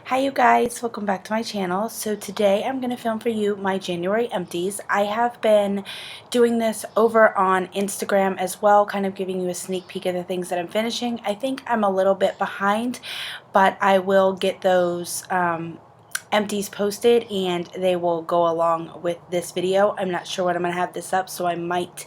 Hi you guys, welcome back to my channel. So today I'm going to film for you my January empties. I have been doing this over on Instagram as well, kind of giving you a sneak peek of the things that I'm finishing. I think I'm a little bit behind, but I will get those empties posted and they will go along with this video. I'm not sure when I'm going to have this up, so I might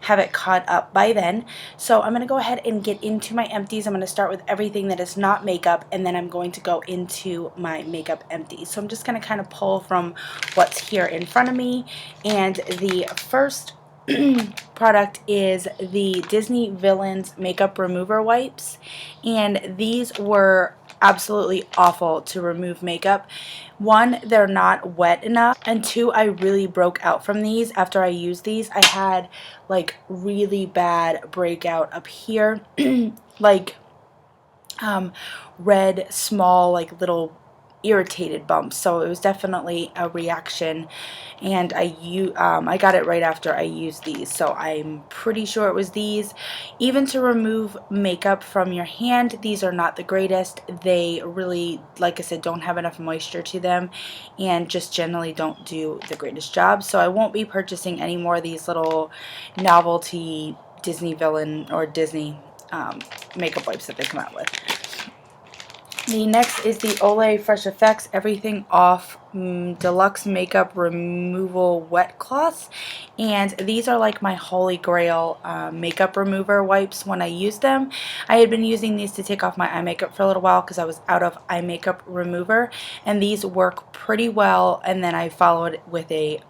have it caught up by then. So I'm going to go ahead and get into my empties. I'm going to start with everything that is not makeup, and then I'm going to go into my makeup empties. So I'm just going to kind of pull from what's here in front of me, and the first product is the Disney Villains Makeup Remover Wipes, and these were absolutely awful to remove makeup. One, they're not wet enough, and two, I really broke out from these after I used these. I had like really bad breakout up here, like red small like little irritated bumps. So it was definitely a reaction, and I got it right after I used these, so I'm pretty sure it was these. Even to remove makeup from your hand, these are not the greatest. They really, like I said, don't have enough moisture to them and just generally don't do the greatest job. So I won't be purchasing any more of these little novelty Disney villain or Disney makeup wipes that they come out with. The next is the Olay Fresh Effects Everything Off Deluxe Makeup Removal Wet Cloths, and these are like my holy grail makeup remover wipes when I use them. I had been using these to take off my eye makeup for a little while because I was out of eye makeup remover, and these work pretty well, and then I followed with a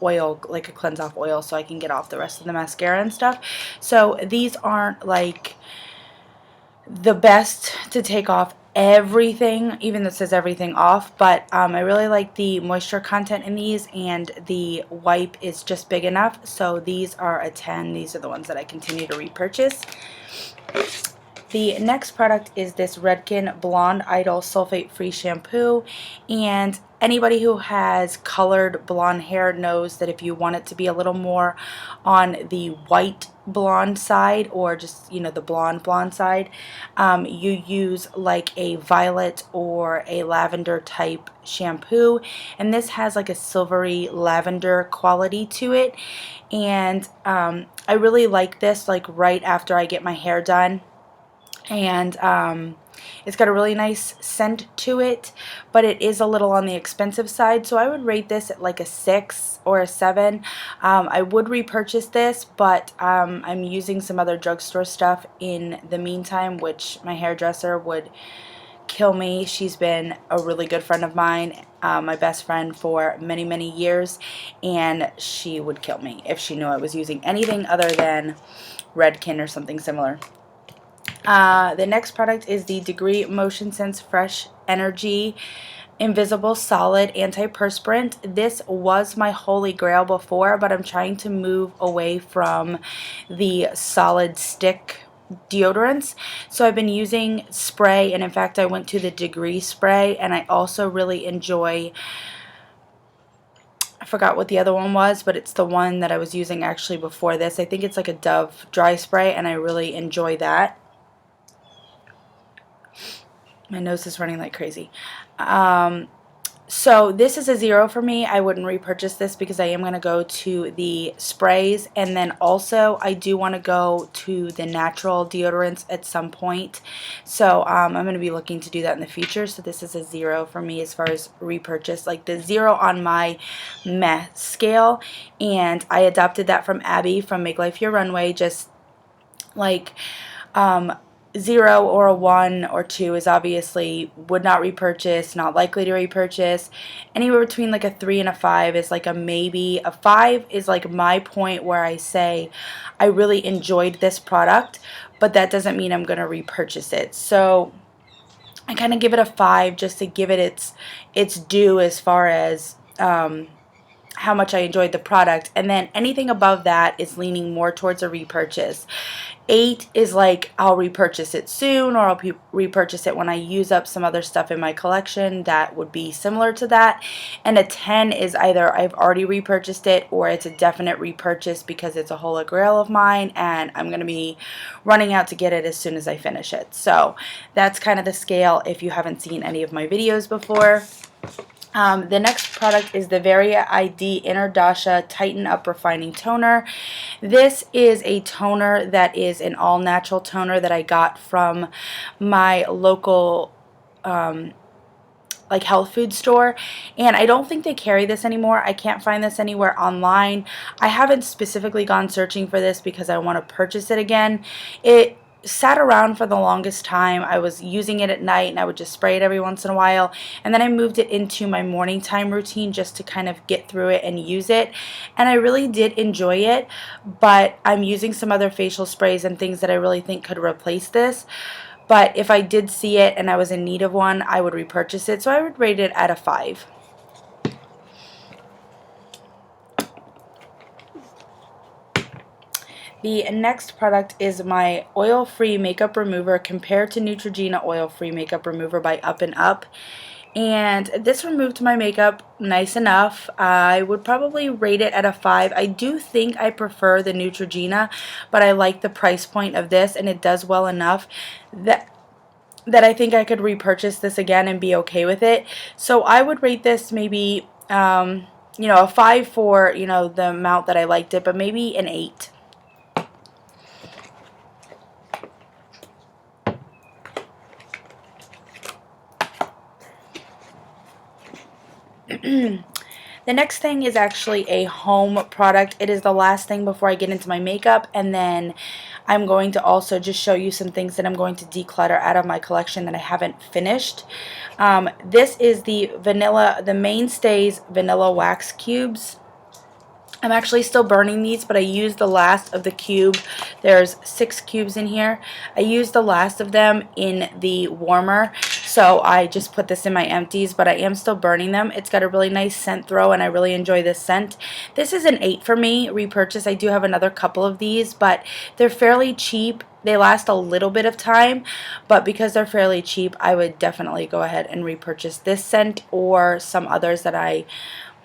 oil, like a cleanse off oil, so I can get off the rest of the mascara and stuff. So these aren't like the best to take off everything, even though it says everything off, but I really like the moisture content in these, and the wipe is just big enough, so these are a 10. These are the ones that I continue to repurchase. The next product is this Redken Blonde Idol Sulfate Free Shampoo, and anybody who has colored blonde hair knows that if you want it to be a little more on the white blonde side, or just, you know, the blonde side, you use like a violet or a lavender type shampoo, and this has like a silvery lavender quality to it, and I really like this like right after I get my hair done. And it's got a really nice scent to it, but it is a little on the expensive side, so I would rate this at like a 6 or a 7. I would repurchase this, but I'm using some other drugstore stuff in the meantime, which my hairdresser would kill me. She's been a really good friend of mine, my best friend for many years, and she would kill me if she knew I was using anything other than Redken or something similar. The next product is the Degree Motion Sense Fresh Energy Invisible Solid Antiperspirant. This was my holy grail before, but I'm trying to move away from the solid stick deodorants, so I've been using spray, and in fact I went to the Degree spray, and I also really enjoy, I forgot what the other one was, but it's the one that I was using actually before this. I think it's like a Dove dry spray, and I really enjoy that. My nose is running like crazy. So this is a 0 for me. I wouldn't repurchase this because I am going to go to the sprays, and then also I do want to go to the natural deodorants at some point. So I'm going to be looking to do that in the future. So this is a 0 for me as far as repurchase, like the 0 on my meh scale. And I adopted that from Abby from Make Life Your Runway. Just like 0 or a 1 or 2 is obviously would not repurchase, not likely to repurchase. Anywhere between like a 3 and a 5 is like a maybe. A 5 is like my point where I say I really enjoyed this product, but that doesn't mean I'm going to repurchase it. So I kind of give it a 5 just to give it its due as far as how much I enjoyed the product. And then anything above that is leaning more towards a repurchase. 8 is like I'll repurchase it soon, or I'll repurchase it when I use up some other stuff in my collection that would be similar to that. And a 10 is either I've already repurchased it, or it's a definite repurchase because it's a holy grail of mine and I'm going to be running out to get it as soon as I finish it. So that's kind of the scale if you haven't seen any of my videos before. The next product is the Verial Innerdosha Tighten Up Refining Toner. This is a toner that is an all-natural toner that I got from my local like health food store, and I don't think they carry this anymore. I can't find this anywhere online. I haven't specifically gone searching for this because I want to purchase it again. It sat around for the longest time. I was using it at night and I would just spray it every once in a while, and then I moved it into my morning time routine just to kind of get through it and use it, and I really did enjoy it. But I'm using some other facial sprays and things that I really think could replace this. But if I did see it and I was in need of one, I would repurchase it. So I would rate it at a 5. The next product is my oil-free makeup remover compared to Neutrogena oil-free makeup remover by Up and Up. And this removed my makeup nice enough. I would probably rate it at a 5. I do think I prefer the Neutrogena, but I like the price point of this, and it does well enough that I think I could repurchase this again and be okay with it. So I would rate this maybe, you know, a 5 for, you know, the amount that I liked it, but maybe an 8. The next thing is actually a home product. It is the last thing before I get into my makeup, and then I'm going to also just show you some things that I'm going to declutter out of my collection that I haven't finished. This is the Mainstays Vanilla Wax Cubes. I'm actually still burning these, but I used the last of the cube. There's 6 cubes in here. I used the last of them in the warmer, so I just put this in my empties, but I am still burning them. It's got a really nice scent throw, and I really enjoy this scent. This is an 8 for me, repurchase. I do have another couple of these, but they're fairly cheap. They last a little bit of time, but because they're fairly cheap, I would definitely go ahead and repurchase this scent or some others that I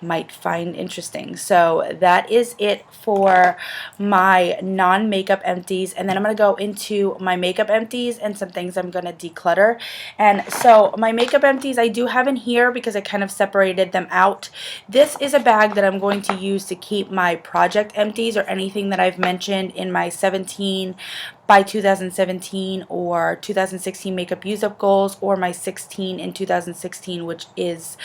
might find interesting. So that is it for my non-makeup empties, and then I'm going to go into my makeup empties and some things I'm going to declutter. And so my makeup empties I do have in here because I kind of separated them out. This is a bag that I'm going to use to keep my project empties or anything that I've mentioned in my 17 by 2017 or 2016 makeup use-up goals, or my 16 in 2016, which is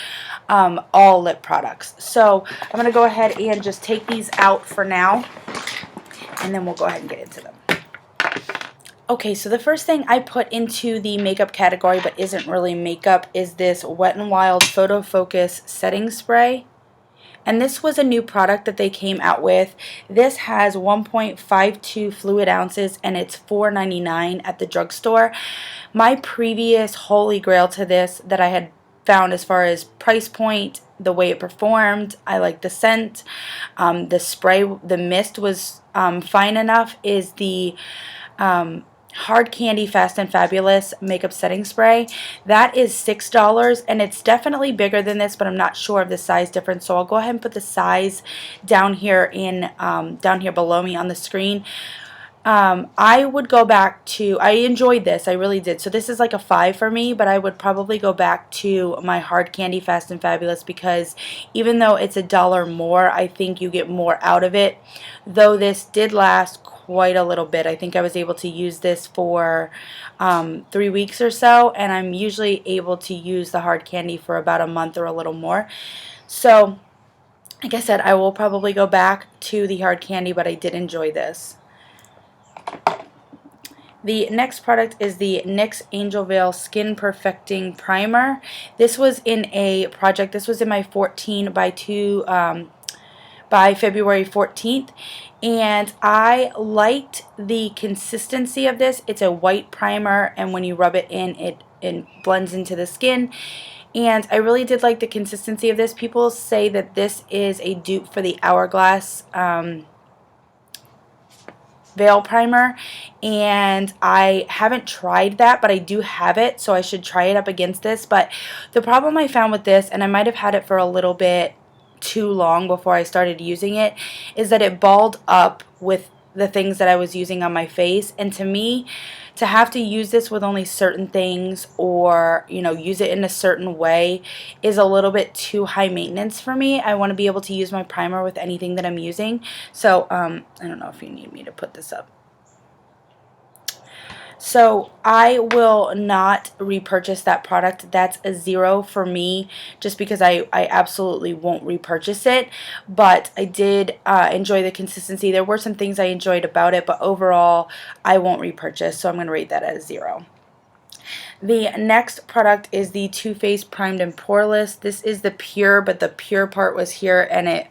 all lip products. So I'm going to go ahead and just take these out for now, and then we'll go ahead and get into them. Okay, so the first thing I put into the makeup category but isn't really makeup is this Wet n Wild Photo Focus Setting Spray. And this was a new product that they came out with. This has 1.52 fluid ounces, and it's $4.99 at the drugstore. My previous holy grail to this that I had found as far as price point, the way it performed, I like the scent, the spray, the mist was fine enough, is the Hard Candy Fast and Fabulous makeup setting spray. That is $6, and it's definitely bigger than this, but I'm not sure of the size difference, so I'll go ahead and put the size down here below me on the screen. I would go back to, I enjoyed this, I really did. So this is like a 5 for me, but I would probably go back to my Hard Candy Fast and Fabulous because even though it's $1 more, I think you get more out of it. Though this did last quite a little bit. I think I was able to use this for 3 weeks or so, and I'm usually able to use the Hard Candy for about a month or a little more. So, like I said, I will probably go back to the Hard Candy, but I did enjoy this. The next product is the NYX Angel Veil Skin Perfecting Primer. This was in a project. This was in my 14 by 2 by February 14th, and I liked the consistency of this. It's a white primer, and when you rub it in, it blends into the skin. and I really did like the consistency of this. People say that this is a dupe for the Hourglass Veil primer, and I haven't tried that, but I do have it, so I should try it up against this. But the problem I found with this, and I might have had it for a little bit too long before I started using it, is that it balled up with the things that I was using on my face. And to me, to have to use this with only certain things, or use it in a certain way, is a little bit too high maintenance for me. I want to be able to use my primer with anything that I'm using. So I don't know if you need me to put this up. So I will not repurchase that product. That's a 0 for me, just because I absolutely won't repurchase it. But I did enjoy the consistency. There were some things I enjoyed about it, but overall I won't repurchase, so I'm going to rate that as 0. The next product is the Too Faced Primed and Poreless. This is the pure, but the pure part was here and it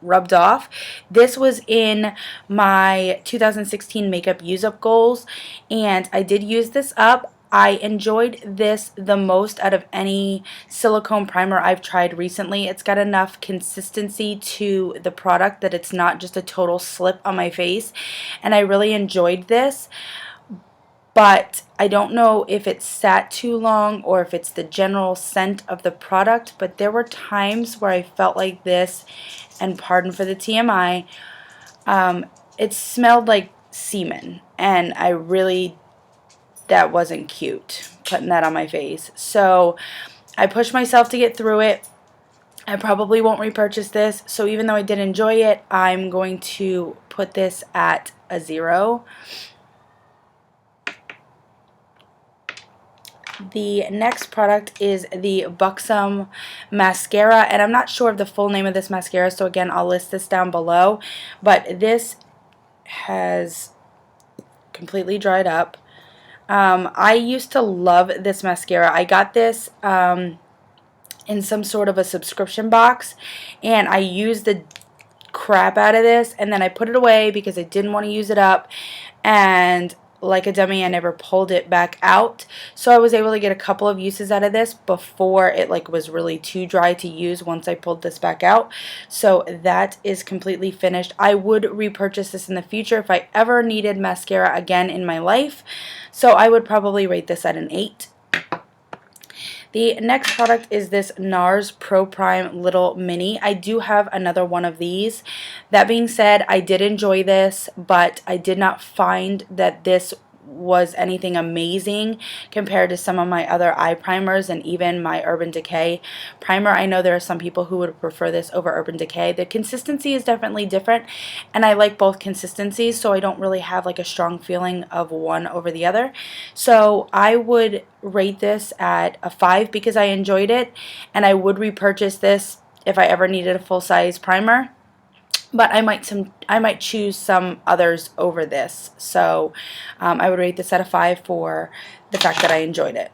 rubbed off. This was in my 2016 makeup use-up goals, and I did use this up. I enjoyed this the most out of any silicone primer I've tried recently. It's got enough consistency to the product that it's not just a total slip on my face, and I really enjoyed this. But I don't know if it sat too long or if it's the general scent of the product, but there were times where I felt like this, and pardon for the TMI, it smelled like semen, and that wasn't cute, putting that on my face. So I pushed myself to get through it. I probably won't repurchase this, so even though I did enjoy it, I'm going to put this at a 0. The next product is the Buxom mascara, and I'm not sure of the full name of this mascara, so again, I'll list this down below. But this has completely dried up. I used to love this mascara. I got this in some sort of a subscription box, and I used the crap out of this, and then I put it away because I didn't want to use it up, and like a dummy, I never pulled it back out. So I was able to get a couple of uses out of this before it was really too dry to use once I pulled this back out. So that is completely finished. I would repurchase this in the future if I ever needed mascara again in my life. So I would probably rate this at an 8. The next product is this NARS Pro Prime Little Mini. I do have another one of these. That being said, I did enjoy this, but I did not find that this was anything amazing compared to some of my other eye primers and even my Urban Decay primer. I know there are some people who would prefer this over Urban Decay. The consistency is definitely different, and I like both consistencies, so I don't really have a strong feeling of one over the other. So I would rate this at a 5 because I enjoyed it, and I would repurchase this if I ever needed a full-size primer. But I might choose some others over this. So I would rate this at a 5 for the fact that I enjoyed it.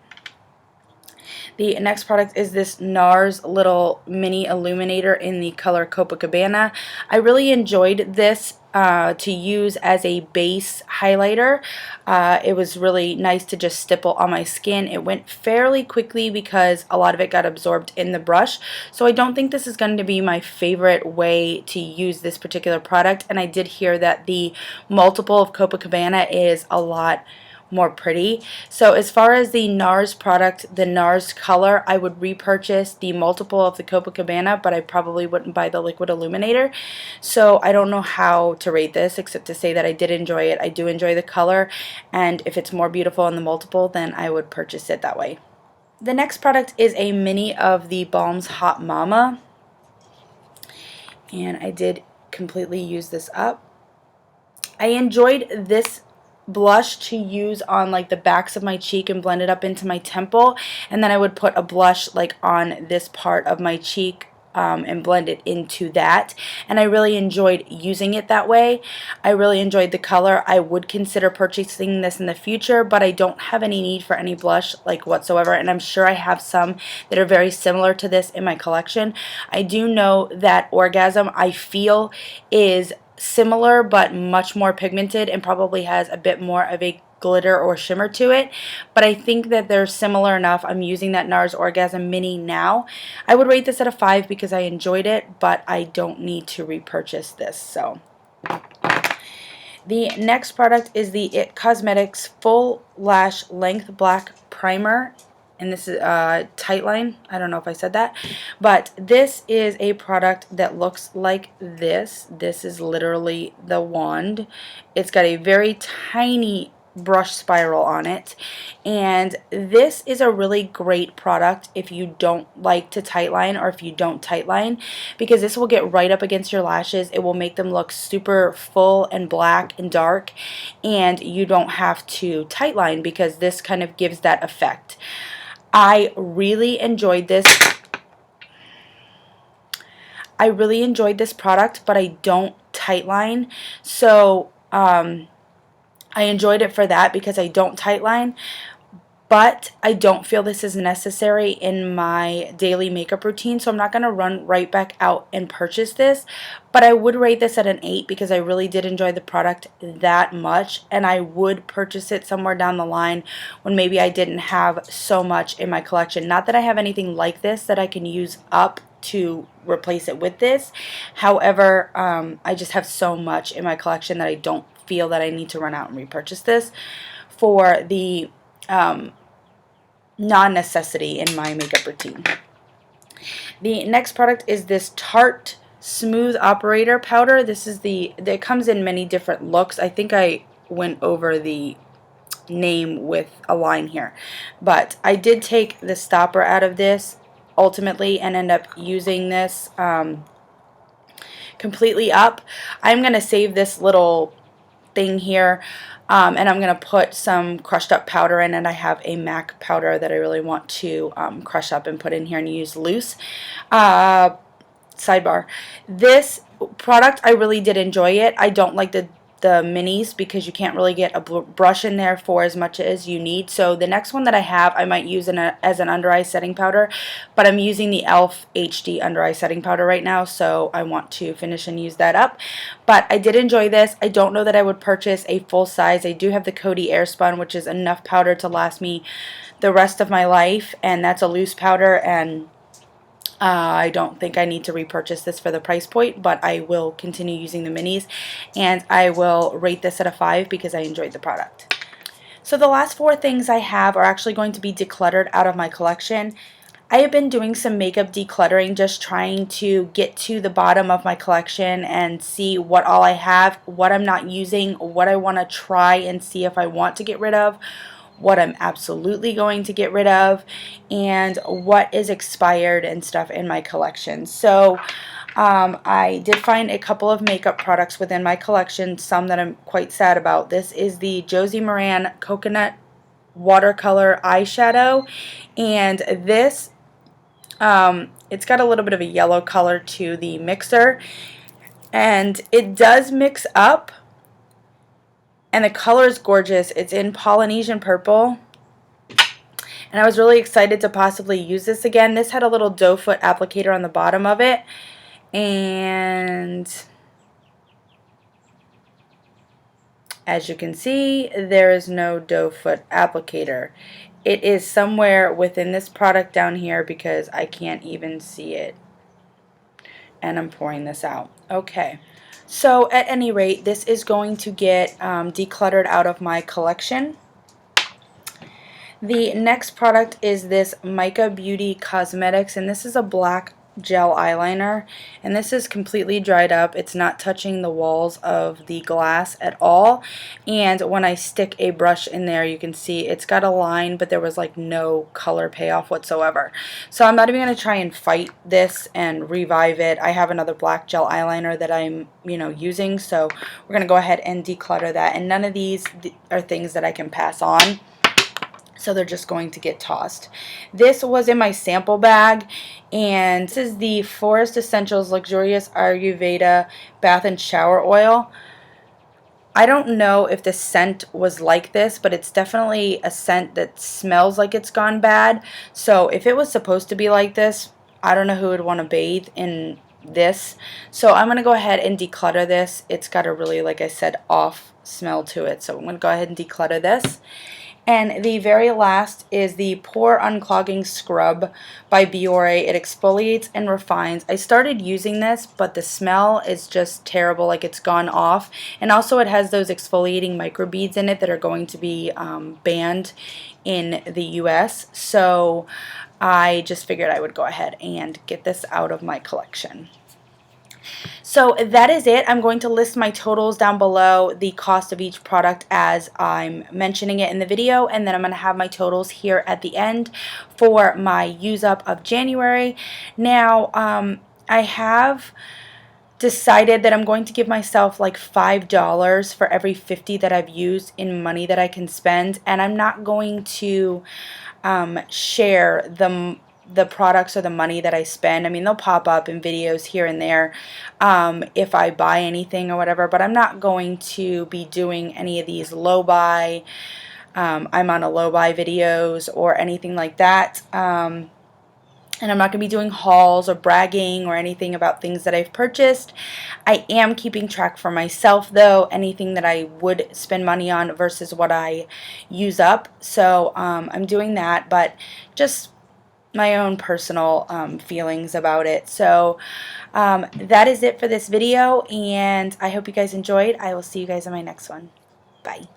The next product is this NARS Little Mini Illuminator in the color Copacabana. I really enjoyed this to use as a base highlighter. It was really nice to just stipple on my skin. It went fairly quickly because a lot of it got absorbed in the brush. So I don't think this is going to be my favorite way to use this particular product. And I did hear that the multiple of Copacabana is a lot more pretty. So as far as the NARS product, the NARS color, I would repurchase the multiple of the Copacabana, but I probably wouldn't buy the liquid illuminator. So I don't know how to rate this except to say that I did enjoy it. I do enjoy the color, and if it's more beautiful in the multiple, then I would purchase it that way. The next product is a mini of the Balm's Hot Mama, and I did completely use this up. I enjoyed this blush to use on the backs of my cheek and blend it up into my temple, and then I would put a blush on this part of my cheek and blend it into that, and I really enjoyed using it that way. I really enjoyed the color. I would consider purchasing this in the future, but I don't have any need for any blush whatsoever, and I'm sure I have some that are very similar to this in my collection. I do know that Orgasm, I feel, is similar but much more pigmented and probably has a bit more of a glitter or shimmer to it, but I think that they're similar enough. I'm using that NARS Orgasm Mini now. I would rate this at a 5 because I enjoyed it, but I don't need to repurchase this. So the next product is the IT Cosmetics Full Lash Length Black Primer, and this is Tightline. I don't know if I said that, but this is a product that looks like this. This is literally the wand. It's got a very tiny brush spiral on it, and this is a really great product if you don't like to tightline, or if you don't tightline, because this will get right up against your lashes. It will make them look super full and black and dark, and you don't have to tightline because this kind of gives that effect. I really enjoyed this. I really enjoyed this product, but I don't tightline, so I enjoyed it for that because I don't tightline, but I don't feel this is necessary in my daily makeup routine, so I'm not going to run right back out and purchase this, but I would rate this at an 8 because I really did enjoy the product that much, and I would purchase it somewhere down the line when maybe I didn't have so much in my collection. Not that I have anything like this that I can use up to replace it with this. However, I just have so much in my collection that I don't feel that I need to run out and repurchase this for the non-necessity in my makeup routine. The next product is this Tarte Smooth Operator Powder. This is it comes in many different looks. I think I went over the name with a line here, but I did take the stopper out of this ultimately and end up using this completely up. I'm going to save this little thing here, and I'm going to put some crushed up powder in, and I have a MAC powder that I really want to crush up and put in here and use loose. Sidebar, this product, I really did enjoy it. I don't like the minis because you can't really get a brush in there for as much as you need. So the next one that I have, I might use as an under eye setting powder, but I'm using the e.l.f. HD under eye setting powder right now, so I want to finish and use that up. But I did enjoy this. I don't know that I would purchase a full size. I do have the Coty Airspun, which is enough powder to last me the rest of my life, and that's a loose powder, and I don't think I need to repurchase this for the price point, but I will continue using the minis, and I will rate this at a 5 because I enjoyed the product. So the last 4 things I have are actually going to be decluttered out of my collection. I have been doing some makeup decluttering, just trying to get to the bottom of my collection and see what all I have, what I'm not using, what I want to try and see if I want to get rid of, what I'm absolutely going to get rid of, and what is expired and stuff in my collection. So I did find a couple of makeup products within my collection, some that I'm quite sad about. This is the Josie Maran Coconut Watercolor Eyeshadow, and this, it's got a little bit of a yellow color to the mixer, and it does mix up, and the color is gorgeous. It's in Polynesian Purple, and I was really excited to possibly use this again. This had a little doe foot applicator on the bottom of it, and as you can see, there is no doe foot applicator. It is somewhere within this product down here because I can't even see it, and I'm pouring this out. Okay. So at any rate, this is going to get decluttered out of my collection. The next product is this Mica Beauty Cosmetics, and this is a black gel eyeliner, and this is completely dried up. It's not touching the walls of the glass at all, and when I stick a brush in there, you can see it's got a line, but there was like no color payoff whatsoever. So I'm not even going to try and fight this and revive it. I have another black gel eyeliner that I'm using, so we're going to go ahead and declutter that, and none of these are things that I can pass on, so they're just going to get tossed. This was in my sample bag, and this is the Forest Essentials Luxurious Ayurveda Bath and Shower Oil. I don't know if the scent was like this, but it's definitely a scent that smells like it's gone bad. So if it was supposed to be like this, I don't know who would want to bathe in this. So I'm going to go ahead and declutter this. It's got a really, like I said, off smell to it. So I'm going to go ahead and declutter this. And the very last is the Pore Unclogging Scrub by Biore. It exfoliates and refines. I started using this, but the smell is just terrible, like it's gone off. And also it has those exfoliating microbeads in it that are going to be banned in the US. So I just figured I would go ahead and get this out of my collection. So that is it. I'm going to list my totals down below, the cost of each product as I'm mentioning it in the video, and then I'm going to have my totals here at the end for my use up of January. Now, I have decided that I'm going to give myself like $5 for every 50 that I've used in money that I can spend, and I'm not going to share the products or the money that I spend. I mean, they'll pop up in videos here and there if I buy anything or whatever, but I'm not going to be doing any of these low buy, I'm on a low buy videos or anything like that. And I'm not going to be doing hauls or bragging or anything about things that I've purchased. I am keeping track for myself, though, anything that I would spend money on versus what I use up. So I'm doing that, but just my own personal feelings about it. So that is it for this video, and I hope you guys enjoyed. I will see you guys in my next one. Bye.